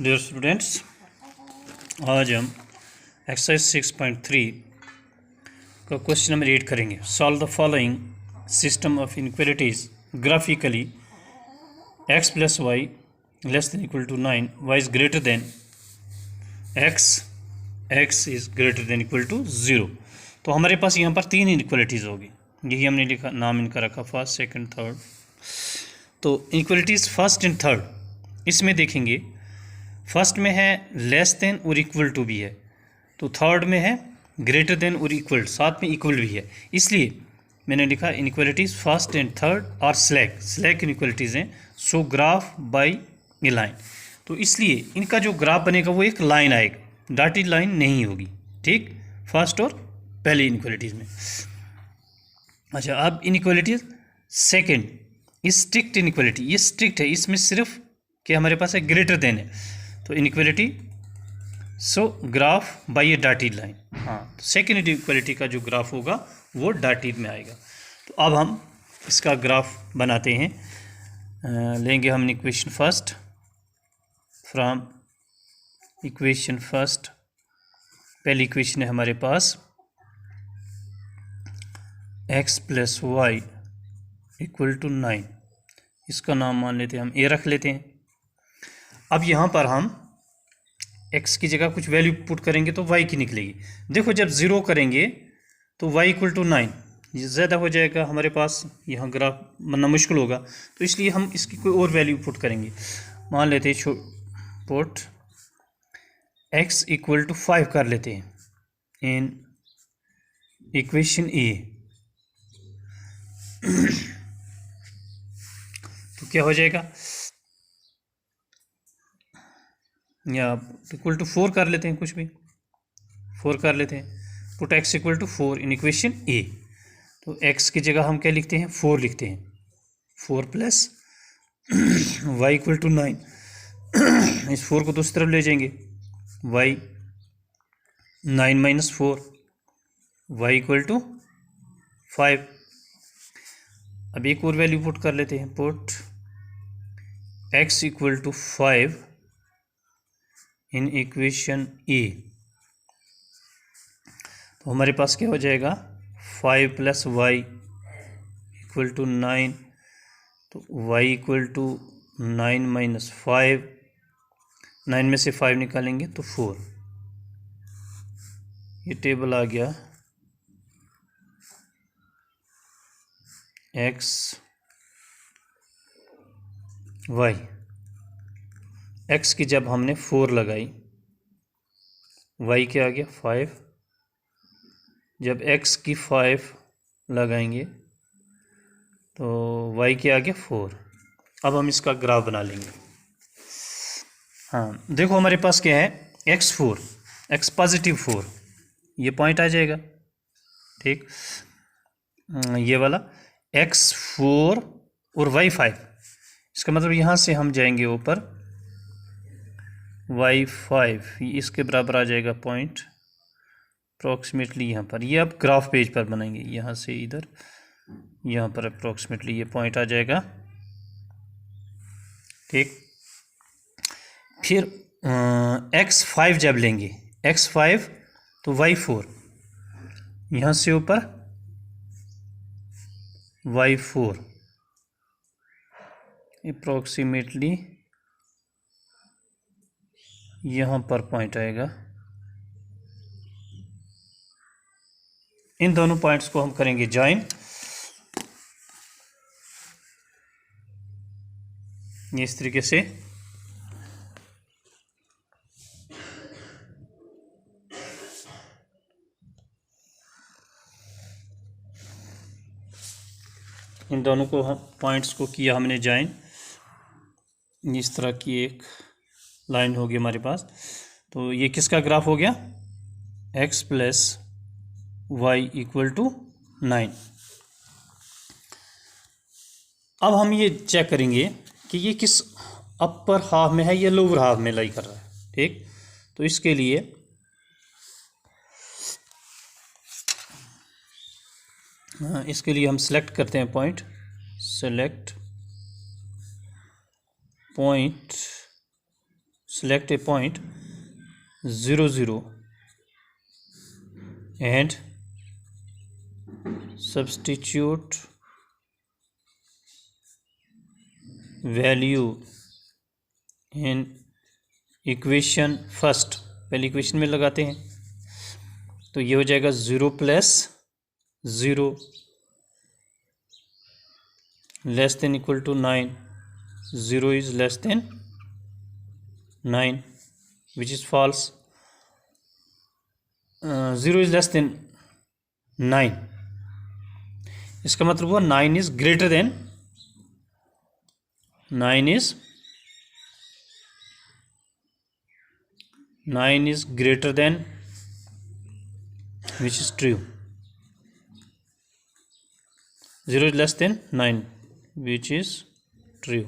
Dear students, आज हम exercise 6.3 का क्वेश्चन नंबर 8 करेंगे। Solve the following system of inequalities graphically. X plus y less than equal to 9, y is greater than x, x is greater than equal to 0। तो हमारे पास यहाँ पर तीन inequalities होगी, यही हमने लिखा, नाम इनका रखा फर्स्ट, सेकंड, थर्ड। तो इनक्वालिटीज़ फर्स्ट एंड थर्ड, इसमें देखेंगे फर्स्ट में है लेस देन और इक्वल टू भी है, तो थर्ड में है ग्रेटर देन और इक्वल, साथ में इक्वल भी है। इसलिए मैंने लिखा इनक्वालिटीज़ फर्स्ट एंड थर्ड और स्लैक, स्लैक इनक्वालिटीज़ हैं। सो ग्राफ बाई ए लाइन, तो इसलिए इनका जो ग्राफ बनेगा वो एक लाइन आएगा, डॉटेड लाइन नहीं होगी। ठीक, फर्स्ट और पहली इनक्वालिटीज़ में। अच्छा, अब इनक्वालिटीज़ सेकेंड स्ट्रिक्ट इनक्वालिटी, ये स्ट्रिक्ट है, इसमें सिर्फ कि हमारे पास है ग्रेटर देन है, तो inequality so graph by A dotted line. हाँ, तो सेकेंड इक्वालिटी का जो ग्राफ होगा वो डॉटेड में आएगा। तो अब हम इसका ग्राफ बनाते हैं। लेंगे हम equation first, from equation first, पहली इक्वेशन है हमारे पास x plus y equal to 9, इसका नाम मान लेते हैं हम a रख लेते हैं। अब यहाँ पर हम x की जगह कुछ वैल्यू पुट करेंगे तो y की निकलेगी। देखो, जब 0 करेंगे तो y इक्वल टू 9, ये ज़्यादा हो जाएगा हमारे पास, यहाँ ग्राफ बनना मुश्किल होगा, तो इसलिए हम इसकी कोई और वैल्यू पुट करेंगे। मान लेते हैं पुट x इक्वल टू 5 कर लेते हैं इन इक्वेशन ए। तो क्या हो जाएगा, या इक्वल टू 4 कर लेते हैं, कुछ भी 4 कर लेते हैं। Put x equal to 4 in equation A, तो x की जगह हम क्या लिखते हैं, 4 लिखते हैं। 4 प्लस y इक्वल टू 9, इस 4 को दूसरी तरफ ले जाएंगे, y 9 minus 4, y equal to 5। अब एक और वैल्यू पुट कर लेते हैं, put x equal to 5 in equation A, तो हमारे पास क्या हो जाएगा, 5 प्लस वाई इक्वल टू 9, तो y इक्वल टू 9 माइनस 5, 9 में से 5 निकालेंगे तो 4। ये टेबल आ गया x y, x की जब हमने 4 लगाई, y क्या आ गया 5, जब x की 5 लगाएंगे तो y क्या आ गया 4। अब हम इसका ग्राफ बना लेंगे। हाँ, देखो हमारे पास क्या है, x4, x पॉजिटिव 4, ये पॉइंट आ जाएगा। ठीक, ये वाला x4 और y5, इसका मतलब यहाँ से हम जाएंगे ऊपर, y5 इसके बराबर आ जाएगा पॉइंट अप्रॉक्सीमेटली यहाँ पर। ये अब ग्राफ पेज पर बनाएंगे, यहाँ से इधर, यहाँ पर अप्रॉक्सीमेटली ये पॉइंट आ जाएगा। ठीक, फिर x5 जब लेंगे, x5 तो y4, यहाँ से ऊपर y4 अप्रॉक्सीमेटली यहाँ पर पॉइंट आएगा। इन दोनों पॉइंट्स को हम करेंगे ज्वाइन, इस तरीके से। इन दोनों को हम पॉइंट्स को किया हमने ज्वाइन, इस तरह की एक लाइन होगी हमारे पास। तो ये किसका ग्राफ हो गया, x plus y equal to 9। अब हम ये चेक करेंगे कि ये किस अपर हाफ में है या लोअर हाफ में लाई कर रहा है। ठीक, तो इसके लिए हम सेलेक्ट करते हैं point, select point select a point 0 0 and substitute value in equation first. पहले इक्वेशन में लगाते हैं, तो ये हो जाएगा 0 + 0 less than equal to 9, 0 is less than 9 which is false. 0 is less than 9, इसका मतलब हुआ 9 is greater than 9 is greater than, which is true. 0 is less than 9, which is true.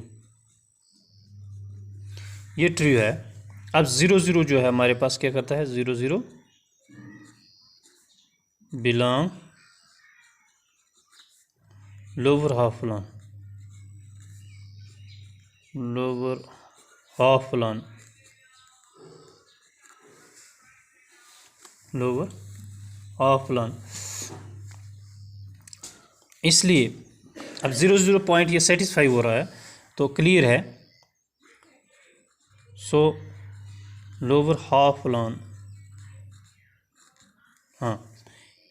ये ट्रू है। अब 0 0 जो है हमारे पास क्या करता है, 0 0 belong lower half plan, lower half plan, lower half plan. इसलिए अब 0 0 पॉइंट ये सेटिस्फाई हो रहा है, तो क्लियर है। सो लोअर हाफ प्लान, हाँ,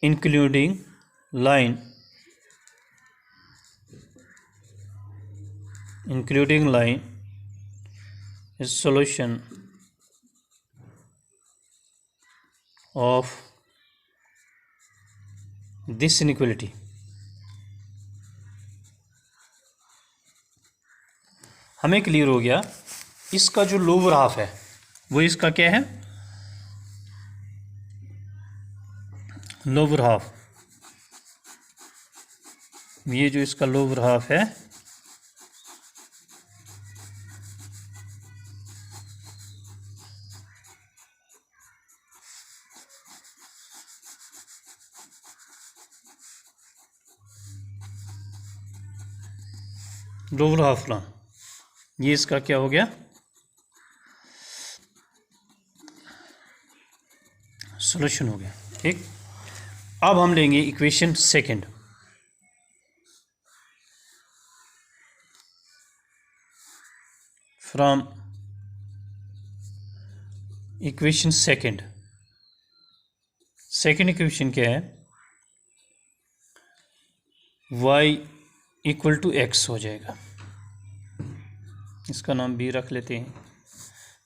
including line, is solution of this inequality। हमें क्लियर हो गया इसका जो लोअर हाफ है वो इसका क्या है, लोअर हाफ। ये जो इसका लोअर हाफ है लोअर हाफ प्लान, ये इसका क्या हो गया, सॉल्यूशन हो गया। ठीक, अब हम लेंगे equation second. From equation second, second equation क्या है, y इक्वल टू x हो जाएगा। इसका नाम b रख लेते हैं।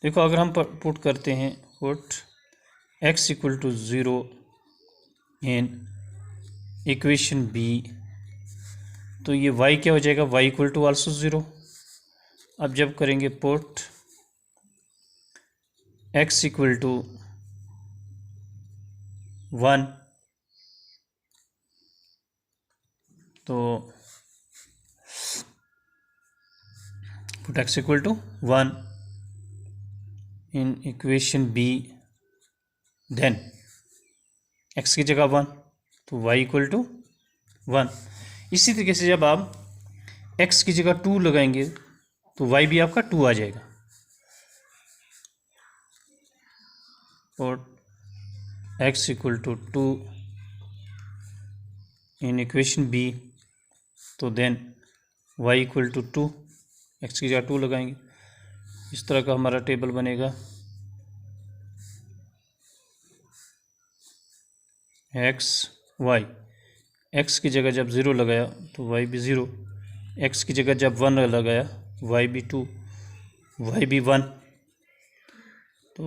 देखो अगर हम पुट करते हैं, put x equal to 0 in equation b, तो ये y क्या हो जाएगा, y इक्वल टू आल्सो 0। अब जब करेंगे पुट x इक्वल टू 1, तो put x equal to 1 in equation b, then x की जगह 1, तो y इक्वल टू 1। इसी तरीके से जब आप x की जगह 2 लगाएंगे तो y भी आपका 2 आ जाएगा। और x equal to 2 in equation b, तो then y equal to 2, x की जगह 2 लगाएंगे। इस तरह का हमारा टेबल बनेगा। x की जगह जब 0 लगाया तो y भी 0, x की जगह जब 1 लगाया y भी 2, y भी 1, तो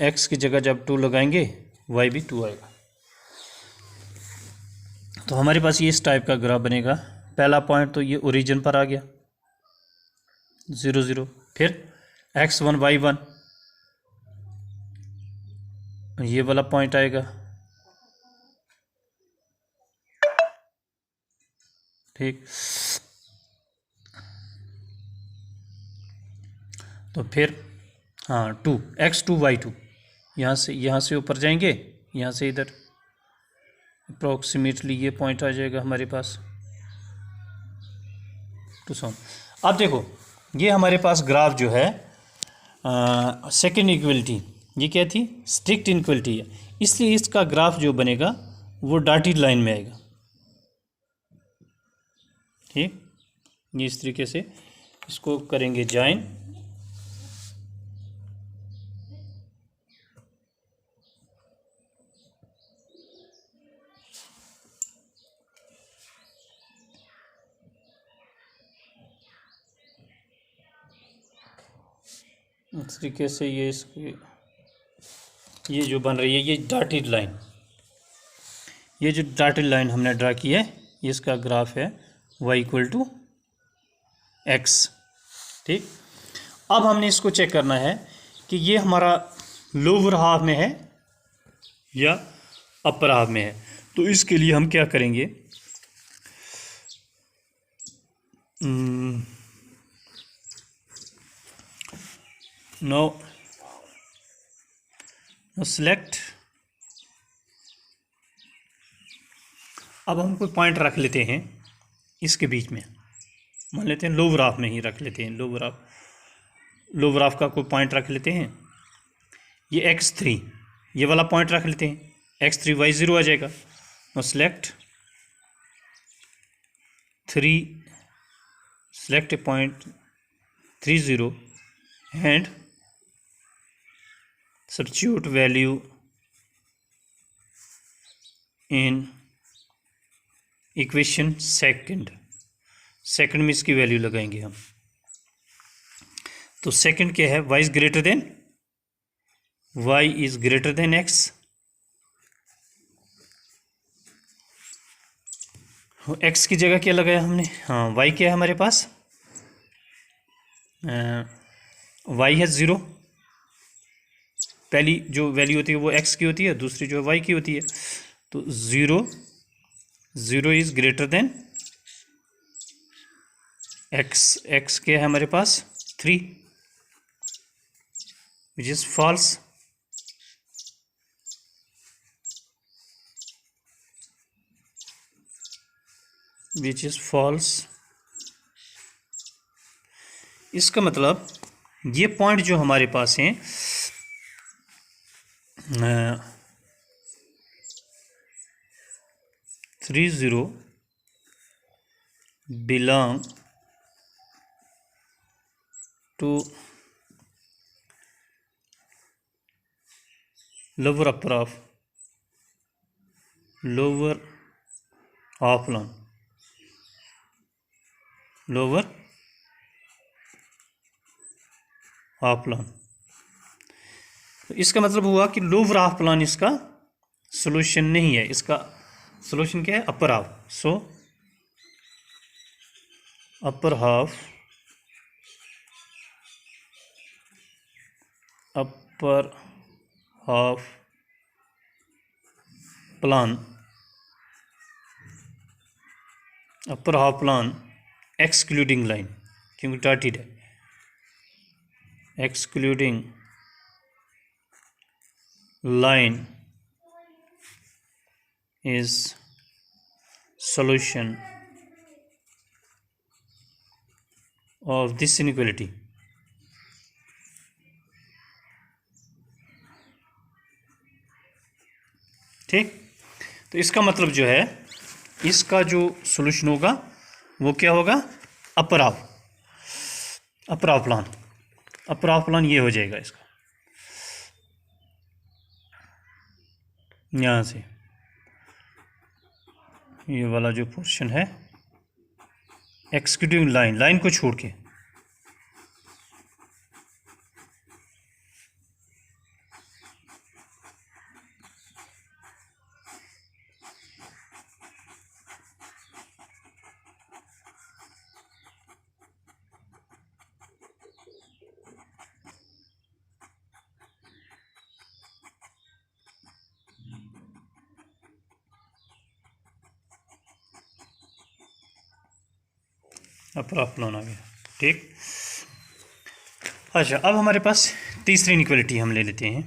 x की जगह जब 2 लगाएंगे y भी 2 आएगा। तो हमारे पास ये इस टाइप का ग्राफ बनेगा। पहला पॉइंट तो ये ओरिजिन पर आ गया 0 0, फिर x1 y1, ये वाला पॉइंट आएगा, ठीक। तो फिर हाँ 2 x2 y2, यहाँ से ऊपर जाएंगे, यहाँ से इधर अप्रोक्सीमेटली ये पॉइंट आ जाएगा हमारे पास। तो सुन, अब देखो ये हमारे पास ग्राफ जो है सेकेंड इक्वलिटी, ये क्या थी, स्ट्रिक्ट इनक्वलिटी है, इसलिए इसका ग्राफ जो बनेगा वो डॉटेड लाइन में आएगा। ठीक, ये इस तरीके से इसको करेंगे ज्वाइन। इस तरीके से ये इसकी ये जो बन रही है ये डॉटेड लाइन, ये जो डॉटेड लाइन हमने ड्रा की है इसका ग्राफ है y इक्वल टू एक्स। ठीक, अब हमने इसको चेक करना है कि ये हमारा लोअर हाफ में है या अपर हाफ में है। तो इसके लिए हम क्या करेंगे, नो सेलेक्ट, अब हम कोई पॉइंट रख लेते हैं इसके बीच में, मान लेते हैं लोअर हाफ में ही रख लेते हैं, लोअर हाफ का कोई पॉइंट रख लेते हैं, ये x3 ये वाला पॉइंट रख लेते हैं, x3 y0 आ जाएगा। No select 3, select a point 30 and substitute value in equation second में इसकी वैल्यू लगाएंगे हम। तो सेकंड क्या है, y is greater then x, x की जगह क्या लगाया हमने, हाँ y क्या है हमारे पास, y है 0, पहली जो वैल्यू होती है वो x की होती है, दूसरी जो है y की होती है। तो 0 इज ग्रेटर देन x क्या है हमारे पास 3 विच इज फॉल्स। इसका मतलब ये पॉइंट जो हमारे पास हैं 30 belong to lower half plane, तो इसका मतलब हुआ कि लोअर हाफ प्लान इसका सॉल्यूशन नहीं है, इसका सॉल्यूशन क्या है, upper half. So upper half plane excluding line, क्योंकि डॉटेड है, excluding line is solution of this inequality। ठीक, तो इसका मतलब जो है इसका जो सॉल्यूशन होगा वो क्या होगा, अपर हाफ प्लान ये हो जाएगा इसका, यहाँ से ये वाला जो पोर्शन है एक्सक्लूडिंग लाइन को छोड़ के, अपर हाफ प्लान आ गया। ठीक, अच्छा अब हमारे पास तीसरी इनइक्वालिटी हम ले लेते हैं,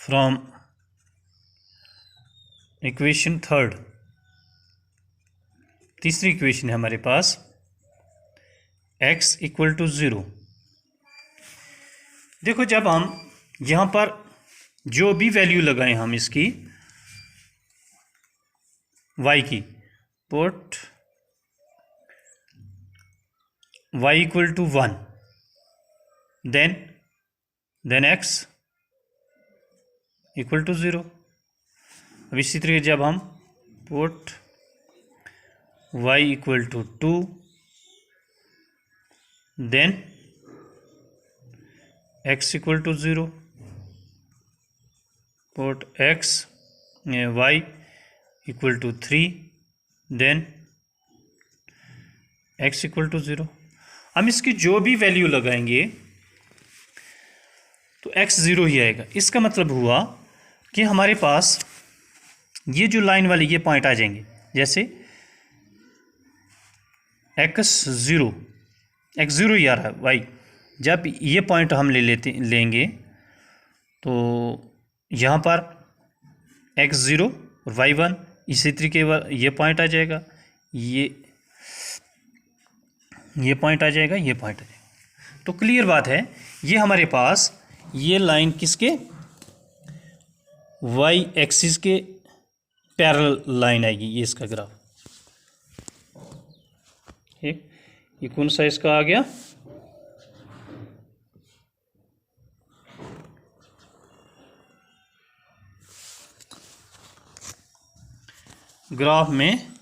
फ्रॉम इक्वेशन थर्ड तीसरी इक्वेशन है हमारे पास x इक्वल टू 0। देखो जब हम यहाँ पर जो भी वैल्यू लगाएं हम इसकी y की, put y equal to 1, then x equal to 0। अब इसी तरीके जब हम put y equal to 2, then x equal to 0, put y equal to 3, then x equal to 0। हम इसकी जो भी वैल्यू लगाएंगे तो x 0 ही आएगा। इसका मतलब हुआ कि हमारे पास ये जो लाइन वाली ये पॉइंट आ जाएंगे, जैसे x 0 ही आ रहा है y। जब ये पॉइंट हम लेंगे तो यहाँ पर x 0 और y 1, इसी तरीके ये पॉइंट आ जाएगा, ये पॉइंट आ जाएगा, ये पॉइंट आ जाएगा। तो क्लियर बात है, ये हमारे पास ये लाइन किसके, y एक्सिस के पैरेलल लाइन आएगी, ये इसका ग्राफ। ठीक, ये कौन सा इसका आ गया, ग्राफ में